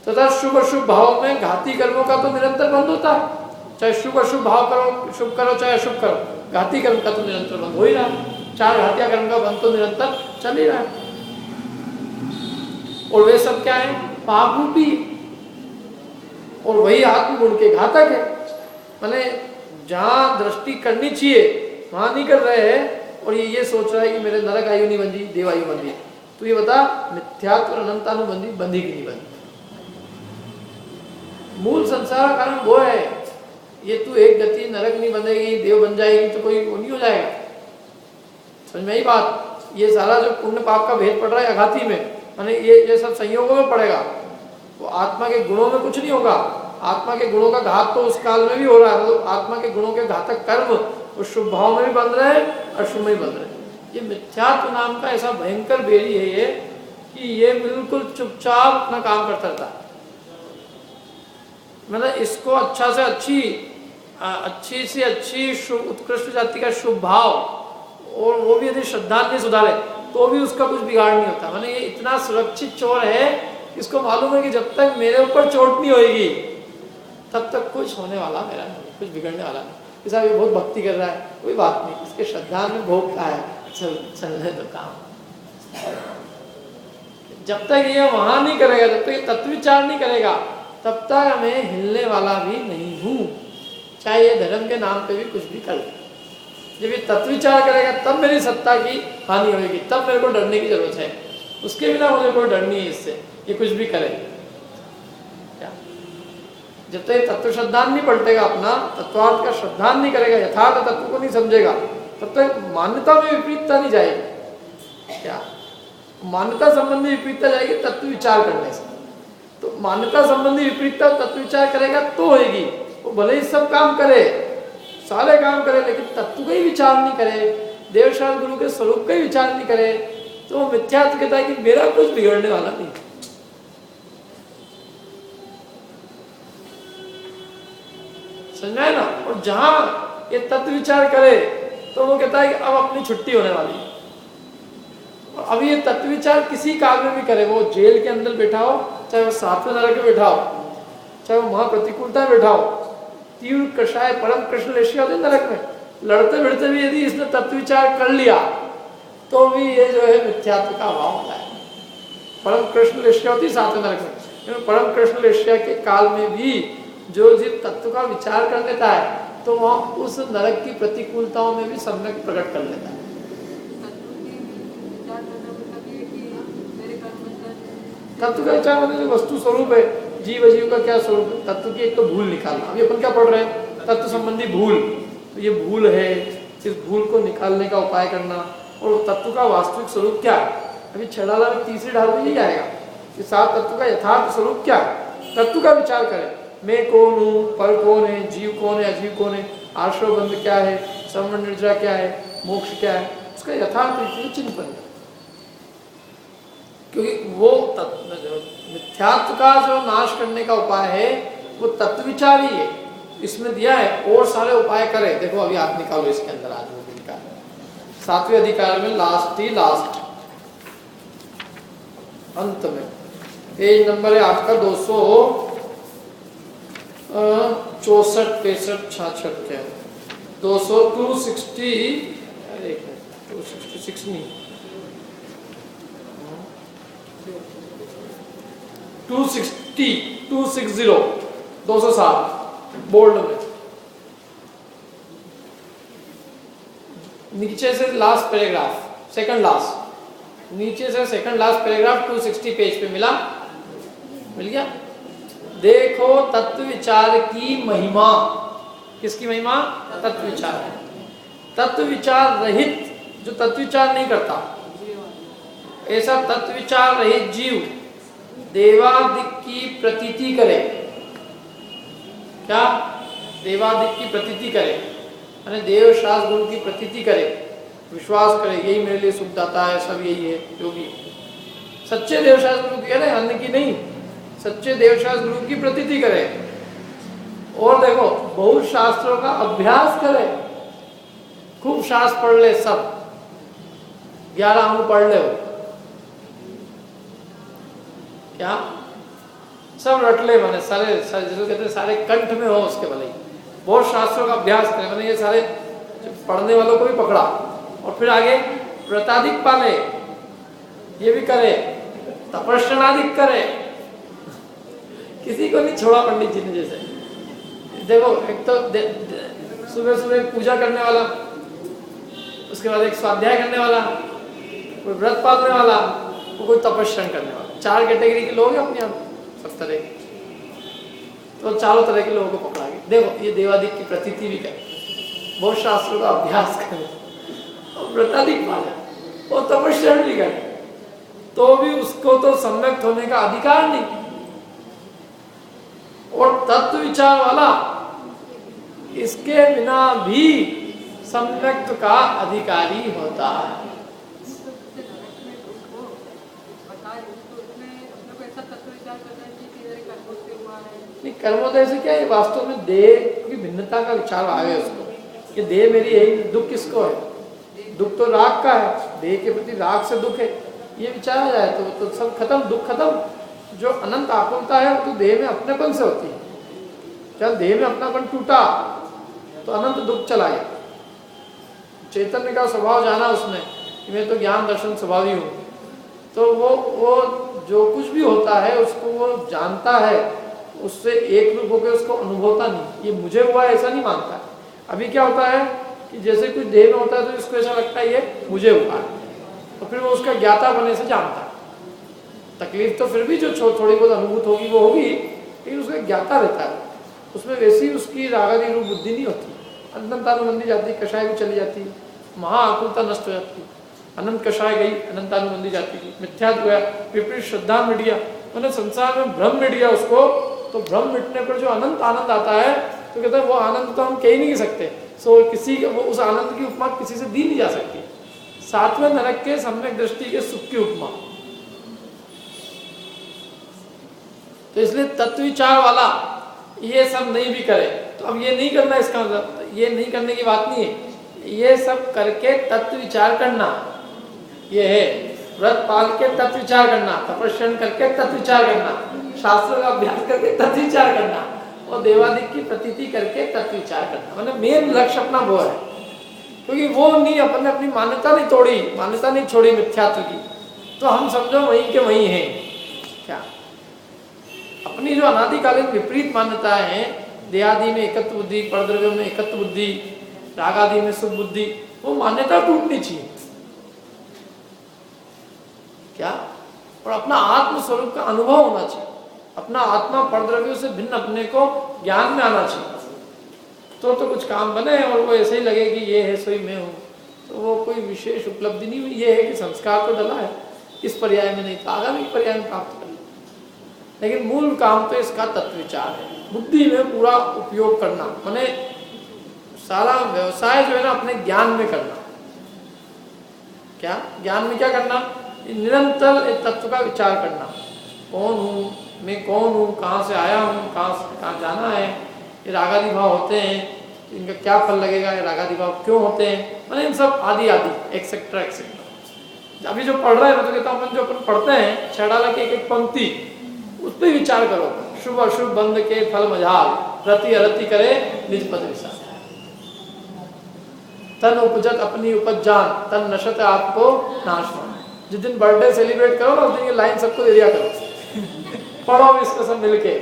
तथा शुभ अशुभ भाव में घाती कर्मों का तो निरंतर बंद होता है, चाहे शुभ अशुभ भाव करो, शुभ करो चाहे अशुभ करो, घाती कर्म का तो निरंतर बंद हो ही रहा है। चार घातिया कर्म का बंद तो निरंतर चल ही रहा है, और वे सब क्या है? पाप रूपी, और वही आत्मगुण के घातक है। माने जहां दृष्टि करनी चाहिए वहां नहीं कर रहे हैं, और ये सोच रहा है कि मेरे नरक आयु नहीं बंधी देव आयु बंधी। तो ये बता मिथ्यात्व और अनंतानुबंधी बंधी की नहीं बंधी? मूल संसार का कारण वो है। ये तू एक गति नरक नहीं बनेगी देव बन जाएगी तो कोई वो नहीं हो जाएगा। समझ में आई बात? ये सारा जो पुण्य पाप का भेद पड़ रहा है अघाती में, माने ये सब संयोगों में पड़ेगा। वो आत्मा के गुणों में कुछ नहीं होगा। आत्मा के गुणों का घात तो उस काल में भी हो रहा है, तो आत्मा के गुणों के घातक कर्म वो शुभ भाव में भी बन रहे हैं, अशुभ में भी बन रहे हैं। ये मिथ्यात्व नाम का ऐसा भयंकर बेड़ी है ये, कि ये बिल्कुल चुपचाप अपना काम करता रहता है। मतलब इसको अच्छा से अच्छी से अच्छी उत्कृष्ट जाति का शुभ भाव, और वो भी यदि श्रद्धा नहीं सुधारे तो भी उसका कुछ बिगाड़ नहीं होता। माने ये इतना सुरक्षित चोर है, इसको मालूम है कि जब तक मेरे ऊपर चोट नहीं होगी तब तक कुछ होने वाला मेरा नहीं, कुछ बिगड़ने वाला नहीं। साहब ये बहुत भक्ति कर रहा है, कोई बात नहीं, इसके श्रद्धा में भोगता है, चलने दो काम। जब तक ये वहां नहीं करेगा, जब तक ये तत्व विचार नहीं करेगा, तब तक हमें हिलने वाला भी नहीं हूं, चाहे ये धर्म के नाम पे भी कुछ भी कर ले। जब ये तत्व विचार करेगा तब मेरी सत्ता की हानि होगी, तब मेरे को डरने की जरूरत है। उसके बिना मुझे कोई डर नहीं है इससे, ये कुछ भी करे। क्या? जब तक तत्व श्रद्धान नहीं पलटेगा, अपना तत्वार्थ का श्रद्धान नहीं करेगा, यथार्थ तत्व को नहीं समझेगा, तब तक मान्यता में विपरीतता नहीं जाएगी। क्या? मान्यता संबंधी विपरीतता जाएगी तत्व विचार करने से। तो मान्यता संबंधी विपरीतता तत्व विचार करेगा तो होगी। वो भले ही सब काम करे, सारे काम करे, लेकिन तत्व का ही विचार नहीं करे, देवशाल गुरु के स्वरूप का ही विचार नहीं करे, तो वो मिथ्यात्व कहता है कि मेरा कुछ बिगड़ने वाला नहीं। समझा है ना? और जहां ये तत्व विचार करे तो वो कहता है कि अब अपनी छुट्टी होने वाली है। और अब ये तत्व विचार किसी काल में भी करे, वो जेल के अंदर बैठा हो, चाहे वो सातवें नरक में बैठा हो, चाहे वो महाप्रतिकूलता में बैठा हो, तीव्र कषाय परम कृष्ण लेशिया होते नरक में, लड़ते भिड़ते भी यदि इसने तत्व विचार कर लिया तो भी ये जो है मिथ्यात्व का अभाव होता है। परम कृष्ण लेशिया होती सातवें नरक में, परम कृष्ण लेशिया के काल में भी जो जीव तत्व का विचार कर लेता है तो वह उस नरक की प्रतिकूलताओं में भी सम्यक प्रकट कर लेता है। तत्व का विचार मतलब जो वस्तु स्वरूप है, जीव अजीव का क्या स्वरूप है, तत्व की एक तो भूल निकालना। अभी अपन क्या पढ़ रहे हैं? तत्व संबंधी भूल। तो ये भूल है, इस भूल को निकालने का उपाय करना, और तत्व का वास्तविक स्वरूप क्या है। अभी छड़ाला में तीसरी ढाल में यही आएगा कि सात तत्व का यथार्थ स्वरूप क्या है। तत्व का विचार करें, मैं कौन हूँ, पर कौन है, जीव कौन है, अजीव कौन है, आश्रय बंध क्या है, श्रवण निद्रा क्या है, मोक्ष क्या है, उसका यथार्थ चिंतन। क्योंकि वो मिथ्यात्व का जो नाश करने का उपाय है वो तत्व विचार ही है, इसमें दिया है। और सारे उपाय करे, देखो अभी आप निकालो इसके अंदर, आज वो निकाल 7वें अधिकार में लास्ट अंत में पेज नंबर है आपका 264 65 66 के 260 266 नहीं 260 260 बोल्ड में नीचे से लास्ट पैराग्राफ, सेकंड लास्ट, नीचे से सेकंड लास्ट पैराग्राफ 260 पेज पे मिल गया। देखो तत्व विचार की महिमा, किसकी महिमा? तत्व विचार। तत्व विचार रहित, जो तत्व विचार नहीं करता, ऐसा तत्व विचार रहित जीव देवादिक की प्रतीति करे। क्या? देवादिक की प्रतीति करे, यानी देव शास्त्र गुरु की प्रतीति करे, विश्वास करे यही मेरे लिए सुख दाता है, सब यही है जो भी सच्चे देव शास्त्र गुरु की, अन्य की नहीं, सच्चे देव शास्त्र गुरु की प्रतीति करे। और देखो बहुत शास्त्रों का अभ्यास करे, खूब शास्त्र पढ़ ले, सब 11 अंग पढ़ ले, क्या सब रट ले, मैंने सारे जिसको कहते हैं सारे कंठ में हो उसके भले ही, बहुत शास्त्रों का अभ्यास करे, मैंने ये सारे पढ़ने वालों को भी पकड़ा। और फिर आगे व्रताधिक पाले, ये भी करे, तपस्याधिक करे, किसी को नहीं छोड़ा पंडित जी ने। जैसे देखो एक तो सुबह सुबह पूजा करने वाला, उसके बाद एक स्वाध्याय करने वाला, कोई व्रत पालने वाला, कोई तपस्या करने वाला, 4 कैटेगरी के लोग हैं अपने आप, सब तरह के, तो चारों तरह के लोगों को पकड़ा गया। देखो ये देवादिक की प्रतीति भी करे, बहुत शास्त्रों का अभ्यास करे, और व्रताधिक पाले और तपस्या भी करे, तो भी उसको तो सम्यक्त होने का अधिकार नहीं। और तत्व विचार वाला इसके बिना भी सम्यक्त का अधिकारी होता है। नहीं, कर्मोदय से क्या है, वास्तव में देह की भिन्नता का विचार आए उसको, कि देह मेरी है, दुख किसको है? दुख तो राग का है, देह के प्रति राग से दुख है, ये विचार आ जाए तो सब खत्म, दुख खत्म। जो अनंत आकुलता है वो तो देह में अपनेपन से होती है। जब देह में अपनापन टूटा तो अनंत दुख चला गया। चैतन्य का स्वभाव जाना उसने कि मैं तो ज्ञान दर्शन स्वभावी हूँ, तो वो जो कुछ भी होता है उसको वो जानता है, उससे एक रूप होकर उसको अनुभवता नहीं, ये मुझे हुआ ऐसा नहीं मानता। अभी क्या होता है कि जैसे कुछ देह में होता है तो इसको ऐसा लगता है ये मुझे हुआ है, तो फिर वो उसका ज्ञाता बनने से जानता है। तकलीफ तो फिर भी जो थोड़ी बहुत अनुभूत होगी वो होगी, लेकिन उसका ज्ञाता रहता है, उसमें वैसी उसकी रागादी रूप बुद्धि नहीं होती। अनंतानुबंधी जाती, कषाय भी चली जाती, महाआकुलता नष्ट हो जाती, अनंत कषाय गई, अनंतानुबंधी जाती की, मिथ्यात्व गया, विपरीत श्रद्धा मिट गया, मतलब संसार में भ्रम मिट गया उसको। तो भ्रम मिटने पर जो अनंत आनंद आता है तो कहते हैं वो आनंद तो हम कह ही नहीं सकते, सो किसी वो उस आनंद की उपमा किसी से दी नहीं जा सकती। 7वें नरक के सम्यक दृष्टि के सुख की उपमा। तो इसलिए तत्व विचार वाला ये सब नहीं भी करे, तो अब ये नहीं करना, इसका मतलब ये नहीं करने की बात नहीं है, ये सब करके तत्व विचार करना, ये है व्रत पाल के तत्व विचार करना, तपस्या करके तत्व विचार करना, शास्त्रों का अभ्यास करके तत्व विचार करना, और देवादिक की प्रतीति करके तत्व विचार करना। मतलब मेन लक्ष्य अपना वो है, क्योंकि वो नहीं, अपन ने अपनी मान्यता नहीं तोड़ी, मान्यता नहीं छोड़ी मिथ्यात्व की, तो हम समझो वहीं के वहीं हैं। क्या अपनी जो अनादिकालीन विपरीत मान्यताएं हैं, देहादि में एकत्व बुद्धि, परद्रव्य में एकत्व बुद्धि, रागादि में सुख बुद्धि, वो मान्यता टूटनी चाहिए। क्या? और अपना आत्म स्वरूप का अनुभव होना चाहिए, अपना आत्मा परद्रव्यों से भिन्न अपने को ज्ञान में आना चाहिए, तो कुछ काम बने। और वो ऐसे ही लगे कि ये है सोई मैं हूँ, तो वो कोई विशेष उपलब्धि नहीं हुई। ये है कि संस्कार तो डला है, इस पर्याय में नहीं तो आगामी पर्याय में प्राप्त कर, लेकिन मूल काम तो इसका तत्व विचार है, बुद्धि में पूरा उपयोग करना, माने सारा व्यवसाय जो है ना अपने ज्ञान में करना। क्या ज्ञान में क्या करना? निरंतर इस तत्व का विचार करना, कौन हूँ मैं, कौन हूँ, कहाँ से आया हूँ, कहाँ जाना है, ये रागादि भाव होते हैं, इनका क्या फल लगेगा, ये रागादि भाव क्यों होते हैं, मतलब इन सब आदि आदि एक्सेट्रा एक्सेट्रा। अभी जो पढ़ रहे हैं मैं तो कहता हूँ अपन जो अपन पढ़ते हैं छेड़ाला की एक एक पंक्ति उस पर विचार करो। शुभ अशुभ बंध के फल मझाल, रति अरति करे निज पद विशाल। तन उपजत अपनी उपज जान, तन नशत आपको नाश मान। जिस दिन बर्थडे सेलिब्रेट करो ना उस दिन ये लाइन सबको दे दिया करो, पढ़ो इसको सब मिलके।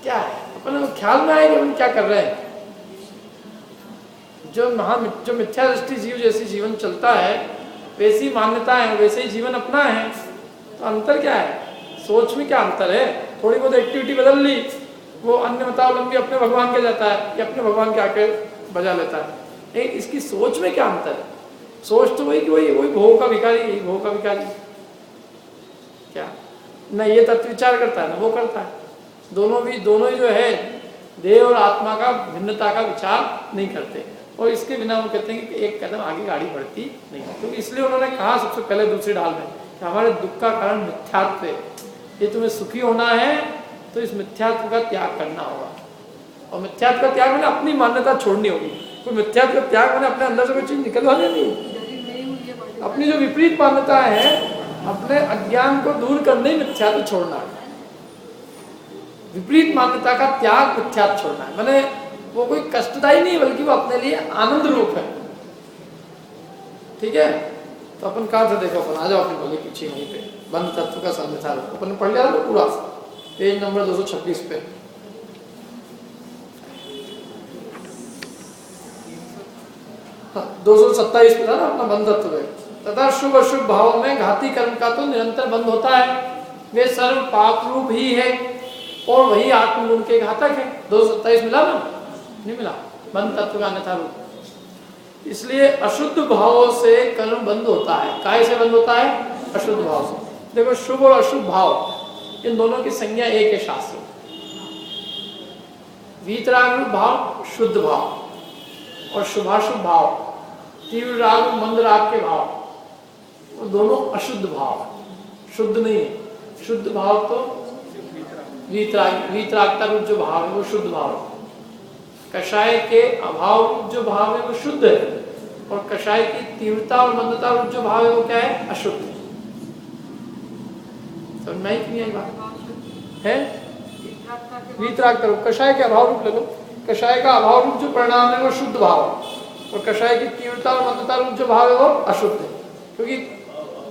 क्या है अपन ख्याल में आए कि हम क्या कर रहे हैं। जो मिथ्या दृष्टि जीव जैसी जीवन चलता है वैसी मान्यता है, वैसे ही जीवन अपना है, तो अंतर क्या है, सोच में क्या अंतर है। थोड़ी बहुत एक्टिविटी बदल ली, वो अन्य मतावलंबी अपने भगवान के जाता है या अपने भगवान के आके बजा लेता है, लेकिन इसकी सोच में क्या अंतर है। सोच तो वही कि वही भोग का भिखारी, यही भोग का भिखारी, क्या न ये तत्व विचार करता है न वो करता है। दोनों ही जो है देह और आत्मा का भिन्नता का विचार नहीं करते, और इसके बिना वो कहते हैं कि एक कदम आगे गाड़ी बढ़ती नहीं। क्योंकि इसलिए उन्होंने कहा सबसे पहले दूसरी डाल में कि हमारे दुख का कारण मिथ्यात्व है, ये तुम्हें सुखी होना है तो इस मिथ्यात्व का त्याग करना होगा। और मिथ्यात्व का त्याग मैंने अपनी मान्यता छोड़नी होगी। कोई मिथ्यात्व का त्याग मैंने अपने अंदर से कोई चीज निकलवानी नहीं, अपनी जो विपरीत मान्यता है अपने अज्ञान को दूर करने ही मिथ्यात्व छोड़ना है। विपरीत मान्यता का त्याग मिथ्यात्व छोड़ना है, मैंने वो कोई कष्टदायी नहीं बल्कि वो अपने लिए आनंद रूप है। ठीक है, तो अपन कहाँ से देखो, अपन आ जाओ अपने बोले पीछे वहीं पे बंद तत्व का संदेशा अपन ने पढ़ लिया था पूरा, पेज नंबर 226 पे। हाँ 227 पे था ना अपना बंद तत्व है। तथा शुभ अशुभ भाव में घाती कर्म का तो निरंतर बंद होता है, वे सर्व पाप रूप ही है और वही आत्मगुण के घातक है। 227 मिला ना, नहीं मिला, बंद तत्व का अन्यथा रूप। इसलिए अशुद्ध भावों से कर्म बंद होता है। काय से बंद होता है? अशुद्ध भाव से। देखो शुभ और अशुभ भाव इन दोनों की संज्ञा एक है शास्त्र। वीतराग भाव शुद्ध भाव और शुभाशुभ भाव, तीव्र राग मंद राग के भाव, वो दोनों अशुद्ध भाव, शुद्ध नहीं है। शुद्ध भाव तो वीतरागता रूप जो भाव है वो शुद्ध भाव है। कषाय के अभाव रूप जो भाव है वो शुद्ध है, और कषाय की तीव्रता और मंदता रूप जो भाव है वो क्या है? अशुद्ध है। समझ में नहीं आई बात है? वीतरागता रूप, कषाय के अभाव रूप ले लो, कषाय का अभाव रूप जो परिणाम है वो शुद्ध भाव है, और कषाय की तीव्रता और मंदता रूप जो भाव है वो अशुद्ध है। क्योंकि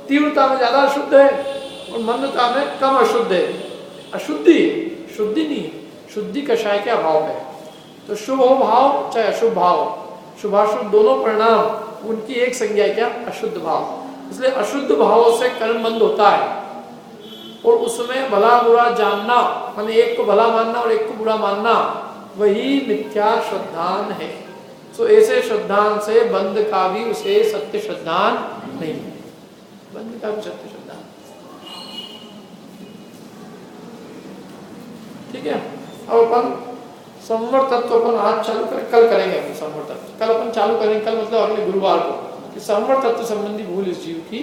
तीव्रता में ज्यादा अशुद्ध है और मंदता में कम अशुद्ध है। अशुद्धि शुद्धि नहीं, शुद्धि कषाय के अभाव में। तो शुभ हो भाव चाहे अशुभ भाव, शुभाशुभ दोनों परिणाम उनकी एक संज्ञा क्या? अशुद्ध भाव। इसलिए अशुद्ध भावों से कर्म बंद होता है, और उसमें भला बुरा जानना, माने एक को भला मानना और एक को बुरा मानना, वही मिथ्या श्रद्धान है। सो ऐसे श्रद्धान से बंद का भी उसे सत्य श्रद्धान नहीं है, बंद का भी सत्य श्रद्धान। ठीक है, अब अपन संवर तत्व अपन आज चालू करें, कल करेंगे अपन संवर तत्व। कल अपन चालू करेंगे, कल मतलब अगले गुरुवार को, कि संवर तत्व संबंधी भूल इस जीव की